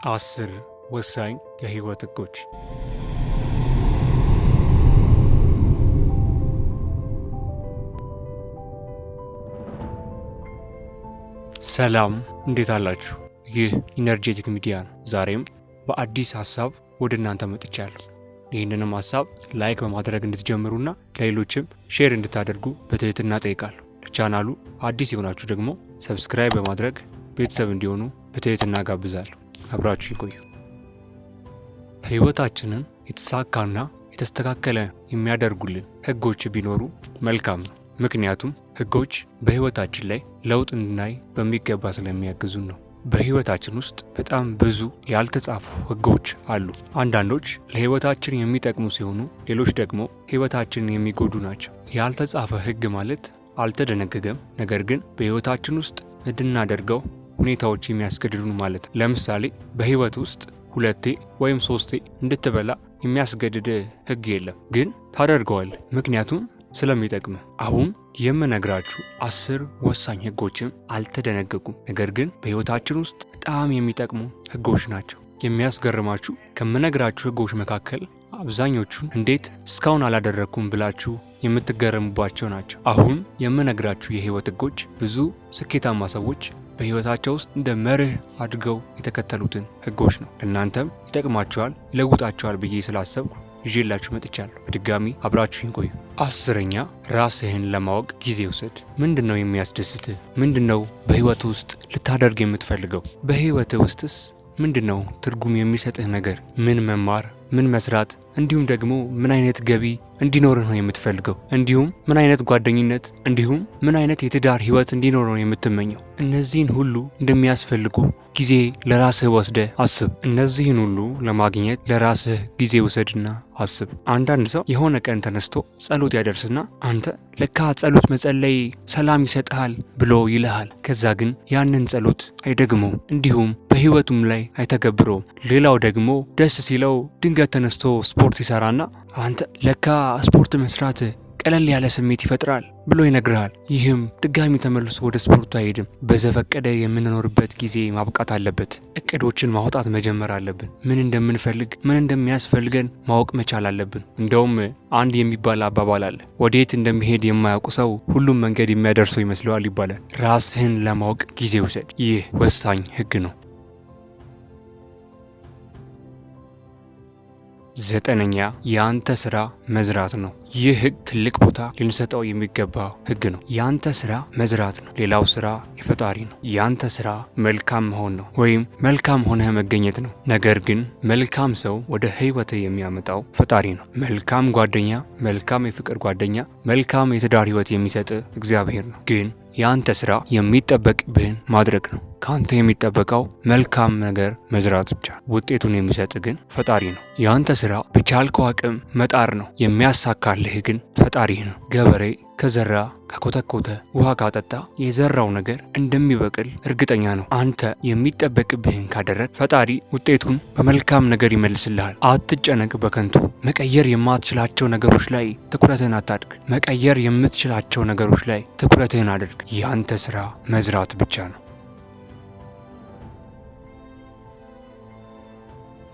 10 ወሳኝ የህይወት ህጎች። ሰላም፣ እንዴት አላችሁ? ይህ ኢነርጄቲክ ሚዲያ ነው። ዛሬም በአዲስ ሀሳብ ወደ እናንተ መጥቻለሁ። ይህንንም ሀሳብ ላይክ በማድረግ እንድትጀምሩና ለሌሎችም ሼር እንድታደርጉ በትህትና ጠይቃለሁ። ለቻናሉ አዲስ የሆናችሁ ደግሞ ሰብስክራይብ በማድረግ ቤተሰብ እንዲሆኑ በትህትና ጋብዛለሁ። አብራችሁ ይቆዩ። ህይወታችንን የተሳካና የተስተካከለ የሚያደርጉልን ህጎች ቢኖሩ መልካም ነው። ምክንያቱም ህጎች በህይወታችን ላይ ለውጥ እንድናይ በሚገባ ስለሚያግዙን ነው። በህይወታችን ውስጥ በጣም ብዙ ያልተጻፉ ህጎች አሉ። አንዳንዶች ለህይወታችን የሚጠቅሙ ሲሆኑ፣ ሌሎች ደግሞ ህይወታችንን የሚጎዱ ናቸው። ያልተጻፈ ህግ ማለት አልተደነገገም፣ ነገር ግን በህይወታችን ውስጥ እንድናደርገው ሁኔታዎች የሚያስገድዱን ማለት። ለምሳሌ በህይወት ውስጥ 2 ወይም 3 እንድትበላ የሚያስገድድ ህግ የለም፣ ግን ታደርገዋለህ ምክንያቱም ስለሚጠቅም። አሁን የምነግራችሁ 10 ወሳኝ ህጎችም አልተደነገጉም፣ ነገር ግን በህይወታችን ውስጥ በጣም የሚጠቅሙ ህጎች ናቸው። የሚያስገርማችሁ ከምነግራችሁ ህጎች መካከል አብዛኞቹን እንዴት እስካሁን አላደረኩም ብላችሁ የምትገረሙባቸው ናቸው። አሁን የምነግራችሁ የህይወት ህጎች ብዙ ስኬታማ ሰዎች በህይወታቸው ውስጥ እንደ መርህ አድርገው የተከተሉትን ህጎች ነው። እናንተም ይጠቅማችኋል፣ ይለውጣችኋል ብዬ ስላሰብኩ ይዤላችሁ መጥቻለሁ። በድጋሚ አብራችሁኝ ቆዩ። 10ኛ፣ ራስህን ለማወቅ ጊዜ ውሰድ። ምንድነው የሚያስደስትህ? ምንድነው በህይወት ውስጥ ልታደርግ የምትፈልገው? በህይወት ውስጥስ ምንድነው ትርጉም የሚሰጥህ ነገር? ምን መማር፣ ምን መስራት፣ እንዲሁም ደግሞ ምን አይነት ገቢ እንዲኖርህ ነው የምትፈልገው? እንዲሁም ምን አይነት ጓደኝነት፣ እንዲሁም ምን አይነት የትዳር ህይወት እንዲኖር ነው የምትመኘው? እነዚህን ሁሉ እንደሚያስፈልጉ ጊዜ ለራስህ ወስደህ አስብ። እነዚህን ሁሉ ለማግኘት ለራስህ ጊዜ ውሰድና አስብ። አንዳንድ ሰው የሆነ ቀን ተነስቶ ጸሎት ያደርስና አንተ ለካ ጸሎት መጸለይ ሰላም ይሰጥሃል ብሎ ይልሃል። ከዛ ግን ያንን ጸሎት አይደግመውም፣ እንዲሁም በህይወቱም ላይ አይተገብረውም። ሌላው ደግሞ ደስ ሲለው ድንገት ተነስቶ ስፖርት ይሰራና አንተ ለካ ስፖርት መስራት ቀለል ያለ ስሜት ይፈጥራል ብሎ ይነግርሃል። ይህም ድጋሚ ተመልሶ ወደ ስፖርቱ አይሄድም። በዘፈቀደ የምንኖርበት ጊዜ ማብቃት አለበት። እቅዶችን ማውጣት መጀመር አለብን። ምን እንደምንፈልግ፣ ምን እንደሚያስፈልገን ማወቅ መቻል አለብን። እንደውም አንድ የሚባል አባባል አለ፣ ወዴት እንደሚሄድ የማያውቁ ሰው ሁሉም መንገድ የሚያደርሰው ይመስለዋል ይባላል። ራስህን ለማወቅ ጊዜ ውሰድ። ይህ ወሳኝ ህግ ነው። 9ኛ፣ የአንተ ስራ መዝራት ነው። ይህ ህግ ትልቅ ቦታ ልንሰጠው የሚገባ ህግ ነው። የአንተ ስራ መዝራት ነው። ሌላው ስራ የፈጣሪ ነው። የአንተ ስራ መልካም መሆን ነው፣ ወይም መልካም ሆነህ መገኘት ነው። ነገር ግን መልካም ሰው ወደ ህይወት የሚያመጣው ፈጣሪ ነው። መልካም ጓደኛ፣ መልካም የፍቅር ጓደኛ፣ መልካም የትዳር ህይወት የሚሰጥ እግዚአብሔር ነው። ግን የአንተ ስራ የሚጠበቅብህን ማድረግ ነው። ካንተ የሚጠበቀው መልካም ነገር መዝራት ብቻ። ውጤቱን የሚሰጥ ግን ፈጣሪ ነው። የአንተ ስራ በቻልከው አቅም መጣር ነው። የሚያሳካልህ ግን ፈጣሪህ ነው። ገበሬ ከዘራ ከኮተኮተ፣ ውሃ ካጠጣ የዘራው ነገር እንደሚበቅል እርግጠኛ ነው። አንተ የሚጠበቅብህን ካደረግ ፈጣሪ ውጤቱን በመልካም ነገር ይመልስልሃል። አትጨነቅ በከንቱ። መቀየር የማትችላቸው ነገሮች ላይ ትኩረትህን አታድርግ። መቀየር የምትችላቸው ነገሮች ላይ ትኩረትህን አድርግ። የአንተ ስራ መዝራት ብቻ ነው።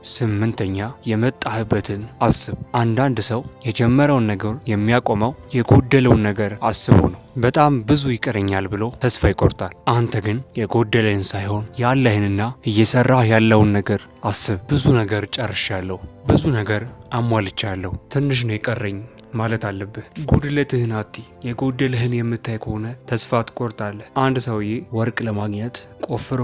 8ኛ፣ የመጣህበትን አስብ። አንዳንድ ሰው የጀመረውን ነገር የሚያቆመው የጎደለውን ነገር አስቦ ነው። በጣም ብዙ ይቀረኛል ብሎ ተስፋ ይቆርጣል። አንተ ግን የጎደለህን ሳይሆን ያለህንና እየሰራህ ያለውን ነገር አስብ። ብዙ ነገር ጨርሻለሁ፣ ብዙ ነገር አሟልቻለሁ፣ ትንሽ ነው የቀረኝ ማለት አለብህ። ጉድለትህን አትይ። የጎደለህን የምታይ ከሆነ ተስፋ ትቆርጣለህ። አንድ ሰውዬ ወርቅ ለማግኘት ቆፍሮ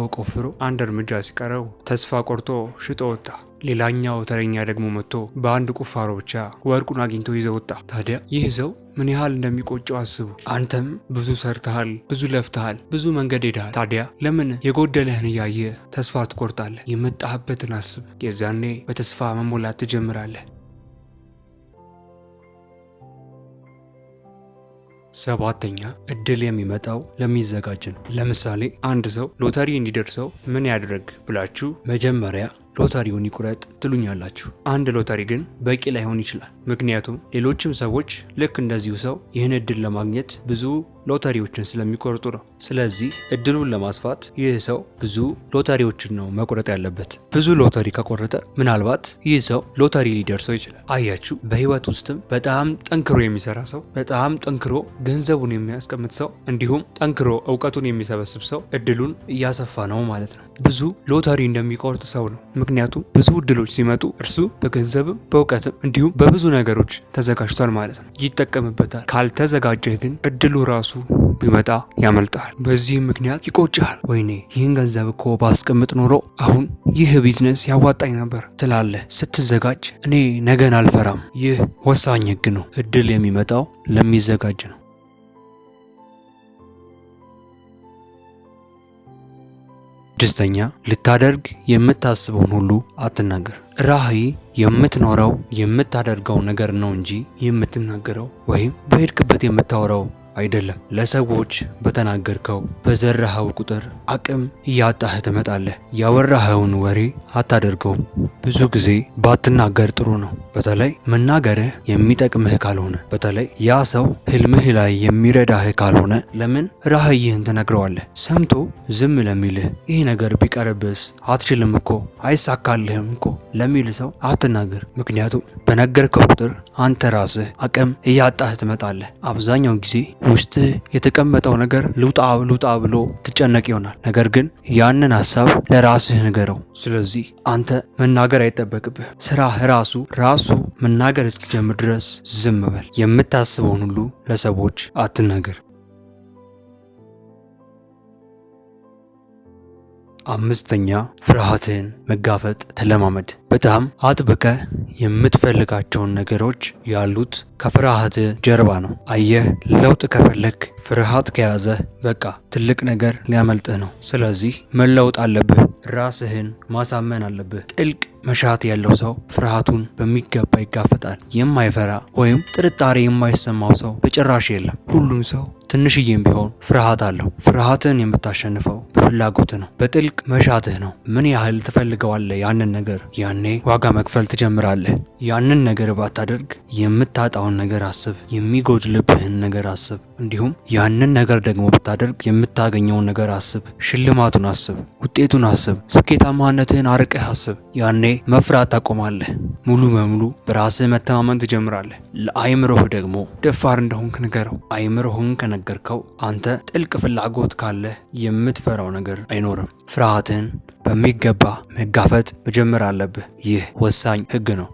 አንድ እርምጃ ሲቀረው ተስፋ ቆርጦ ሽጦ ወጣ። ሌላኛው ተረኛ ደግሞ መጥቶ በአንድ ቁፋሮ ብቻ ወርቁን አግኝቶ ይዘው ወጣ። ታዲያ ይህ ሰው ምን ያህል እንደሚቆጨው አስቡ። አንተም ብዙ ሰርተሃል፣ ብዙ ለፍተሃል፣ ብዙ መንገድ ሄደሃል። ታዲያ ለምን የጎደለህን እያየ ተስፋ ትቆርጣለህ? የመጣህበትን አስብ። የዛኔ በተስፋ መሞላት ትጀምራለህ። 7ኛ፣ እድል የሚመጣው ለሚዘጋጅ ነው። ለምሳሌ አንድ ሰው ሎተሪ እንዲደርሰው ምን ያድርግ ብላችሁ መጀመሪያ ሎተሪውን ይቁረጥ ትሉኛላችሁ። አንድ ሎተሪ ግን በቂ ላይሆን ይችላል። ምክንያቱም ሌሎችም ሰዎች ልክ እንደዚሁ ሰው ይህን እድል ለማግኘት ብዙ ሎተሪዎችን ስለሚቆርጡ ነው። ስለዚህ እድሉን ለማስፋት ይህ ሰው ብዙ ሎተሪዎችን ነው መቁረጥ ያለበት። ብዙ ሎተሪ ከቆረጠ ምናልባት ይህ ሰው ሎተሪ ሊደርሰው ይችላል። አያችሁ፣ በህይወት ውስጥም በጣም ጠንክሮ የሚሰራ ሰው፣ በጣም ጠንክሮ ገንዘቡን የሚያስቀምጥ ሰው፣ እንዲሁም ጠንክሮ እውቀቱን የሚሰበስብ ሰው እድሉን እያሰፋ ነው ማለት ነው። ብዙ ሎተሪ እንደሚቆርጥ ሰው ነው። ምክንያቱም ብዙ እድሎች ሲመጡ እርሱ በገንዘብም በእውቀትም እንዲሁም በብዙ ነገሮች ተዘጋጅቷል ማለት ነው። ይጠቀምበታል። ካልተዘጋጀህ ግን እድሉ ራሱ ቢመጣ ያመልጣል። በዚህም ምክንያት ይቆጭሃል። ወይኔ ይህን ገንዘብ እኮ ባስቀምጥ ኖሮ አሁን ይህ ቢዝነስ ያዋጣኝ ነበር ትላለህ። ስትዘጋጅ እኔ ነገን አልፈራም። ይህ ወሳኝ ህግ ነው። እድል የሚመጣው ለሚዘጋጅ ነው። 6ኛ ልታደርግ የምታስበውን ሁሉ አትናገር። ራዕይ የምትኖረው የምታደርገው ነገር ነው እንጂ የምትናገረው ወይም በሄድክበት የምታወራው አይደለም። ለሰዎች በተናገርከው በዘራኸው ቁጥር አቅም እያጣህ ትመጣለህ። ያወራኸውን ወሬ አታደርገውም። ብዙ ጊዜ ባትናገር ጥሩ ነው። በተለይ መናገርህ የሚጠቅምህ ካልሆነ፣ በተለይ ያ ሰው ህልምህ ላይ የሚረዳህ ካልሆነ ለምን ራዕይህን ትነግረዋለህ? ሰምቶ ዝም ለሚልህ ይህ ነገር ቢቀርብስ አትችልም እኮ አይሳካልህም እኮ ለሚል ሰው አትናገር። ምክንያቱም በነገርከው ቁጥር አንተ ራስህ አቅም እያጣህ ትመጣለህ። አብዛኛው ጊዜ ውስጥህ የተቀመጠው ነገር ልውጣ ብሎ ትጨነቅ ይሆናል። ነገር ግን ያንን ሀሳብ ለራስህ ንገረው። ስለዚህ አንተ መናገር አይጠበቅብህ። ስራህ ራሱ መናገር እስኪጀምር ድረስ ዝም በል። የምታስበውን ሁሉ ለሰዎች አትናገር። 5ኛ ፍርሃትህን መጋፈጥ ተለማመድ። በጣም አጥብቀህ የምትፈልጋቸውን ነገሮች ያሉት ከፍርሃት ጀርባ ነው። አየህ፣ ለውጥ ከፈለክ ፍርሃት ከያዘህ በቃ ትልቅ ነገር ሊያመልጥህ ነው። ስለዚህ መለወጥ አለብህ። ራስህን ማሳመን አለብህ። ጥልቅ መሻት ያለው ሰው ፍርሃቱን በሚገባ ይጋፈጣል። የማይፈራ ወይም ጥርጣሬ የማይሰማው ሰው በጭራሽ የለም። ሁሉም ሰው ትንሽዬም ቢሆን ፍርሃት አለው። ፍርሃትን የምታሸንፈው በፍላጎትህ ነው፣ በጥልቅ መሻትህ ነው። ምን ያህል ትፈልገዋለህ ያንን ነገር? ያኔ ዋጋ መክፈል ትጀምራለህ። ያንን ነገር ባታደርግ የምታጣውን ነገር አስብ፣ የሚጎድልብህን ነገር አስብ። እንዲሁም ያንን ነገር ደግሞ ብታደርግ የምታገኘውን ነገር አስብ። ሽልማቱን አስብ፣ ውጤቱን አስብ፣ ስኬታማነትህን አርቀህ አስብ። ያኔ መፍራት ታቆማለህ። ሙሉ በሙሉ በራስህ መተማመን ትጀምራለህ። ለአይምሮህ ደግሞ ደፋር እንደሆንክ ንገረው። አይምሮህን ከነገርከው አንተ ጥልቅ ፍላጎት ካለህ የምትፈራው ነገር አይኖርም። ፍርሃትህን በሚገባ መጋፈጥ መጀመር አለብህ። ይህ ወሳኝ ህግ ነው።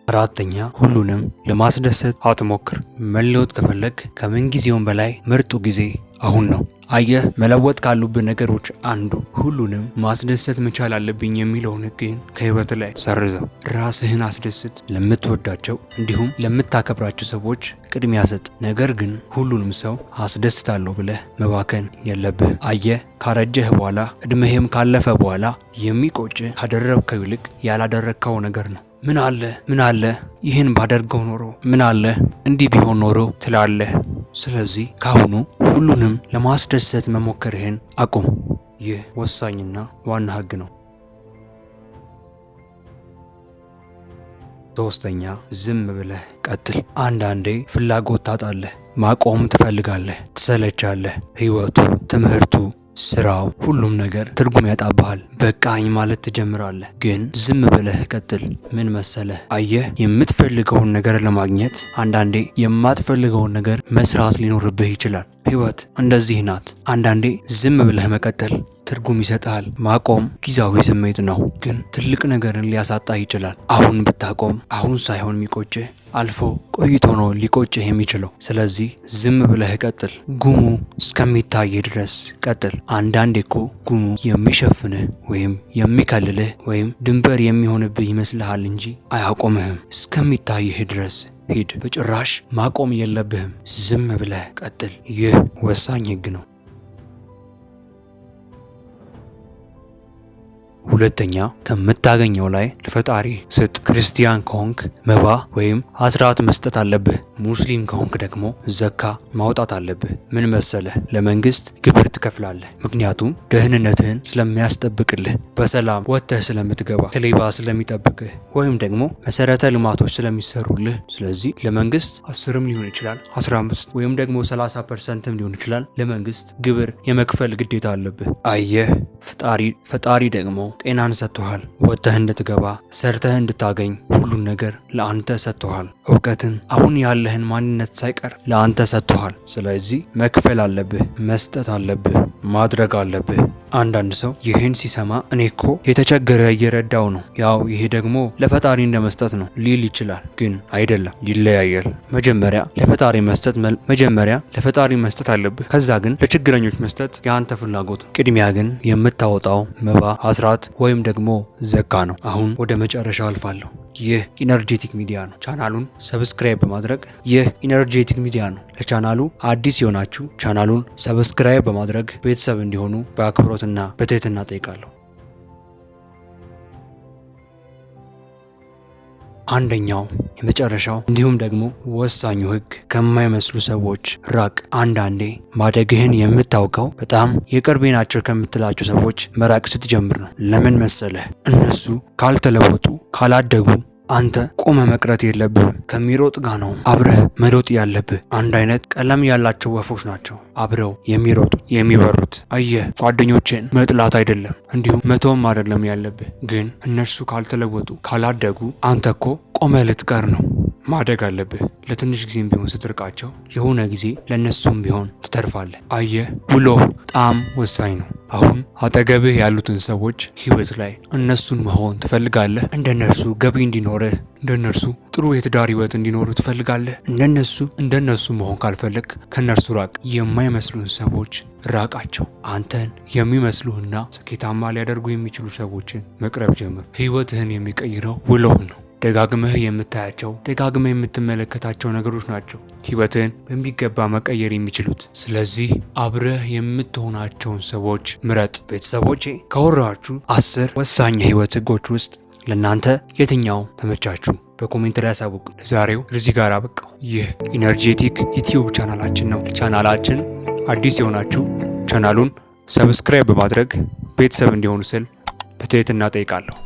4ኛ ሁሉንም ለማስደሰት አትሞክር። መለወጥ ከፈለግ ከምንጊዜውም በላይ ምርጡ ጊዜ አሁን ነው። አየህ፣ መለወጥ ካሉብን ነገሮች አንዱ ሁሉንም ማስደሰት መቻል አለብኝ የሚለውን ህግን ከህይወት ላይ ሰርዘው። ራስህን አስደስት። ለምትወዳቸው እንዲሁም ለምታከብራቸው ሰዎች ቅድሚያ ስጥ። ነገር ግን ሁሉንም ሰው አስደስታለሁ ብለህ መባከን የለብህ። አየህ፣ ካረጀህ በኋላ እድሜህም ካለፈ በኋላ የሚቆጭህ ካደረግከው ይልቅ ያላደረግከው ነገር ነው። ምን አለ ይህን ባደርገው ኖሮ፣ ምን አለ እንዲህ ቢሆን ኖሮ ትላለህ። ስለዚህ ካሁኑ ሁሉንም ለማስደሰት መሞከርህን አቁም። ይህ ወሳኝና ዋና ህግ ነው። 3ኛ ዝም ብለህ ቀጥል። አንዳንዴ ፍላጎት ታጣለህ፣ ማቆም ትፈልጋለህ፣ ትሰለቻለህ። ህይወቱ፣ ትምህርቱ፣ ስራው፣ ሁሉም ነገር ትርጉም ያጣብሃል። በቃኝ ማለት ትጀምራለህ። ግን ዝም ብለህ ቀጥል። ምን መሰለህ? አየህ፣ የምትፈልገውን ነገር ለማግኘት አንዳንዴ የማትፈልገውን ነገር መስራት ሊኖርብህ ይችላል። ህይወት እንደዚህ ናት። አንዳንዴ ዝም ብለህ መቀጠል ትርጉም ይሰጣል። ማቆም ጊዜያዊ ስሜት ነው፣ ግን ትልቅ ነገርን ሊያሳጣህ ይችላል። አሁን ብታቆም አሁን ሳይሆን የሚቆጭህ አልፎ ቆይቶ ነው ሊቆጭህ የሚችለው። ስለዚህ ዝም ብለህ ቀጥል። ጉሙ እስከሚታይህ ድረስ ቀጥል። አንዳንዴ እኮ ጉሙ የሚሸፍንህ ወይም የሚከልልህ ወይም ድንበር የሚሆንብህ ይመስልሃል እንጂ አያቆምህም። እስከሚታይህ ድረስ ሂድ። በጭራሽ ማቆም የለብህም። ዝም ብለህ ቀጥል። ይህ ወሳኝ ህግ ነው። ሁለተኛ ከምታገኘው ላይ ለፈጣሪ ስጥ። ክርስቲያን ከሆንክ መባ ወይም አስራት መስጠት አለብህ። ሙስሊም ከሆንክ ደግሞ ዘካ ማውጣት አለብህ። ምን መሰለህ? ለመንግስት ግብር ትከፍላለህ። ምክንያቱም ደህንነትህን ስለሚያስጠብቅልህ፣ በሰላም ወጥተህ ስለምትገባ፣ ከሌባ ስለሚጠብቅህ፣ ወይም ደግሞ መሰረተ ልማቶች ስለሚሰሩልህ። ስለዚህ ለመንግስት 10ም ሊሆን ይችላል 15 ወይም ደግሞ 30% ሊሆን ይችላል ለመንግስት ግብር የመክፈል ግዴታ አለብህ። አየህ፣ ፈጣሪ ደግሞ ጤናን ሰጥቶሃል። ወጥተህ እንድትገባ ሰርተህ እንድታገኝ ሁሉን ነገር ለአንተ ሰጥቶሃል። እውቀትን፣ አሁን ያለህን ማንነት ሳይቀር ለአንተ ሰጥቶሃል። ስለዚህ መክፈል አለብህ፣ መስጠት አለብህ፣ ማድረግ አለብህ። አንዳንድ ሰው ይህን ሲሰማ እኔ እኮ የተቸገረ እየረዳው ነው፣ ያው ይሄ ደግሞ ለፈጣሪ እንደመስጠት ነው ሊል ይችላል። ግን አይደለም፣ ይለያያል። መጀመሪያ ለፈጣሪ መስጠት አለብህ። ከዛ ግን ለችግረኞች መስጠት የአንተ ፍላጎት። ቅድሚያ ግን የምታወጣው መባ፣ አስራት ወይም ደግሞ ዘካ ነው። አሁን ወደ መጨረሻው አልፋለሁ። ይህ ኢነርጄቲክ ሚዲያ ነው። ቻናሉን ሰብስክራይብ በማድረግ ይህ ኢነርጄቲክ ሚዲያ ነው። ለቻናሉ አዲስ የሆናችሁ ቻናሉን ሰብስክራይብ በማድረግ ቤተሰብ እንዲሆኑ በአክብሮትና በትህትና ጠይቃለሁ። አንደኛው የመጨረሻው እንዲሁም ደግሞ ወሳኙ ህግ ከማይመስሉ ሰዎች ራቅ። አንዳንዴ ማደግህን የምታውቀው በጣም የቅርቤ ናቸው ከምትላቸው ሰዎች መራቅ ስትጀምር ነው። ለምን መሰለህ? እነሱ ካልተለወጡ ካላደጉ አንተ ቆመ መቅረት የለብህም። ከሚሮጥ ጋር ነው አብረህ መሮጥ ያለብህ። አንድ አይነት ቀለም ያላቸው ወፎች ናቸው አብረው የሚሮጡት የሚበሩት። አየህ፣ ጓደኞችን መጥላት አይደለም እንዲሁም መተውም አይደለም ያለብህ። ግን እነርሱ ካልተለወጡ ካላደጉ አንተ እኮ ቆመ ልትቀር ነው። ማደግ አለብህ። ለትንሽ ጊዜም ቢሆን ስትርቃቸው የሆነ ጊዜ ለነሱም ቢሆን ትተርፋለህ። አየህ፣ ውሎ በጣም ወሳኝ ነው። አሁን አጠገብህ ያሉትን ሰዎች ህይወት ላይ እነሱን መሆን ትፈልጋለህ? እንደነርሱ ገቢ እንዲኖርህ፣ እንደነርሱ ጥሩ የትዳር ህይወት እንዲኖርህ ትፈልጋለህ? እንደነሱ መሆን ካልፈለግ ከነርሱ ራቅ። የማይመስሉን ሰዎች ራቃቸው። አንተን የሚመስሉህና ስኬታማ ሊያደርጉ የሚችሉ ሰዎችን መቅረብ ጀምር። ህይወትህን የሚቀይረው ውሎህ ነው። ደጋግመህ የምታያቸው ደጋግመህ የምትመለከታቸው ነገሮች ናቸው ህይወትን በሚገባ መቀየር የሚችሉት። ስለዚህ አብረህ የምትሆናቸውን ሰዎች ምረጥ። ቤተሰቦቼ ካወራችሁ 10 ወሳኝ የህይወት ህጎች ውስጥ ለእናንተ የትኛው ተመቻችሁ? በኮሜንት ላይ ያሳውቁ። ለዛሬው እዚህ ጋር አበቃው። ይህ ኢነርጄቲክ ዩቲዩብ ቻናላችን ነው። ቻናላችን አዲስ የሆናችሁ ቻናሉን ሰብስክራይብ በማድረግ ቤተሰብ እንዲሆኑ ስል በትህትና ጠይቃለሁ።